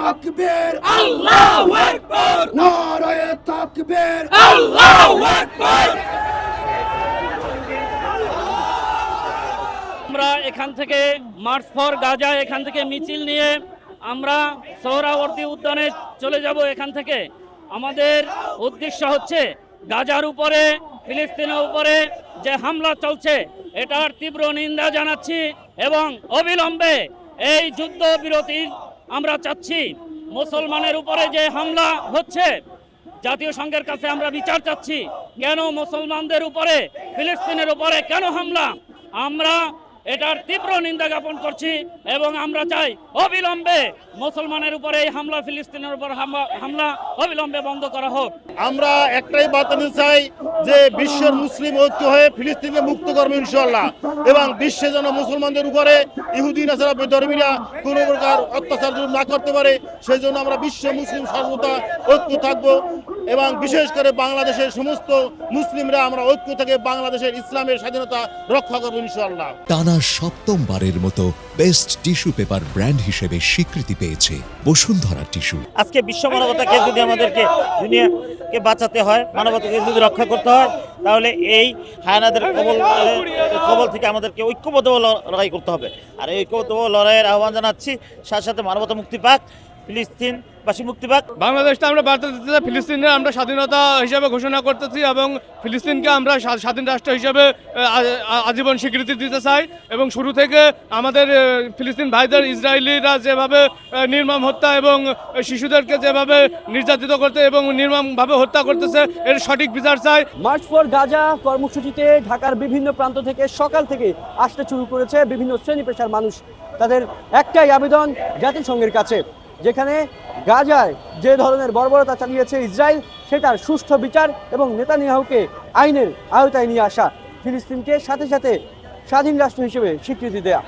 তাকবীর আল্লাহু আকবার নারায়ে তাকবীর আল্লাহু আকবার। আমরা এখান থেকে মার্চ ফর গাজা এখান থেকে মিছিল নিয়ে আমরা সোহরাওয়ার্দী উদ্যানে চলে যাব। এখান থেকে আমাদের উদ্দেশ্য হচ্ছে গাজার উপরে, ফিলিস্তিনের উপরে যে হামলা চলছে এটার তীব্র নিন্দা জানাচ্ছি এবং অবিলম্বে এই যুদ্ধ বিরতির আমরা চাচ্ছি। মুসলমানের উপরে যে হামলা হচ্ছে জাতীয় সংঘের কাছে আমরা বিচার চাচ্ছি। কেন মুসলমানদের উপরে, ফিলিস্তিনের উপরে কেন হামলা? আমরা এটার তীব্র নিন্দা জ্ঞাপন করছি এবং আমরা চাই অবিলম্বে মুসলমানের উপরে এই হামলা, ফিলিস্তিনের উপর হামলা অবিলম্বে বন্ধ করা হোক। আমরা একটাই বার্তা দিতে চাই যে বিশ্বের মুসলিম ঐক্য হয়ে ফিলিস্তিনকে মুক্ত করবে ইনশাআল্লাহ, এবং বিশ্বে যেন মুসলমানদের উপরে ইহুদি নাসারা বেধর্মীরা কোনো প্রকার অত্যাচার না করতে পারে, সেই জন্য আমরা বিশ্ব মুসলিম সর্বদা ঐক্য থাকবো এবং বিশেষ করে বাংলাদেশের সমস্ত মুসলিমরা আমরা ঐক্য থেকে বাংলাদেশের ইসলামের স্বাধীনতা রক্ষা করবো ইনশাআল্লাহ। টানা সপ্তমবারের মতো বেস্ট টিস্যু পেপার ব্র্যান্ড হিসেবে স্বীকৃতি পেয়েছে বসুন্ধরা টিস্যু। আজকে বিশ্ব মানবতাকে যদি আমাদেরকে দুনিয়াকে বাঁচাতে হয়, মানবতাকে যদি রক্ষা করতে হয়, তাহলে এই হায়নাদের কবল থেকে আমাদেরকে ঐক্যবদ্ধ লড়াই করতে হবে। আর এই ঐক্যবদ্ধ লড়াইয়ের আহ্বান জানাচ্ছি, সাথে সাথে মানবতা মুক্তি পাক, ফিলিস্তিনবাসী মুক্তি পাক। বাংলাদেশটা আমরা বার্তা দিতে চাই, ফিলিস্তিনের আমরা স্বাধীনতা হিসাবে ঘোষণা করতেছি এবং ফিলিস্তিনকে আমরা স্বাধীন রাষ্ট্র হিসাবে আজীবন স্বীকৃতি দিতে চাই। এবং শুরু থেকে আমাদের ফিলিস্তিন ভাইদের ইসরায়েলিরা যেভাবে নির্মম হত্যা এবং শিশুদেরকে যেভাবে নির্যাতিত করতে এবং নির্মমভাবে হত্যা করতেছে এর সঠিক বিচার চাই। মার্চ ফর গাজা কর্মসূচিতে ঢাকার বিভিন্ন প্রান্ত থেকে সকাল থেকে আসতে শুরু করেছে বিভিন্ন শ্রেণী পেশার মানুষ। তাদের একটাই আবেদন জাতিসংঘের কাছে, যেখানে গাজায় যে ধরনের বর্বরতা চালিয়েছে ইসরায়েল সেটার সুষ্ঠু বিচার এবং নেতানিয়াহুকে আইনের আওতায় নিয়ে আসা, ফিলিস্তিনকে সাথে সাথে স্বাধীন রাষ্ট্র হিসেবে স্বীকৃতি দেয়া।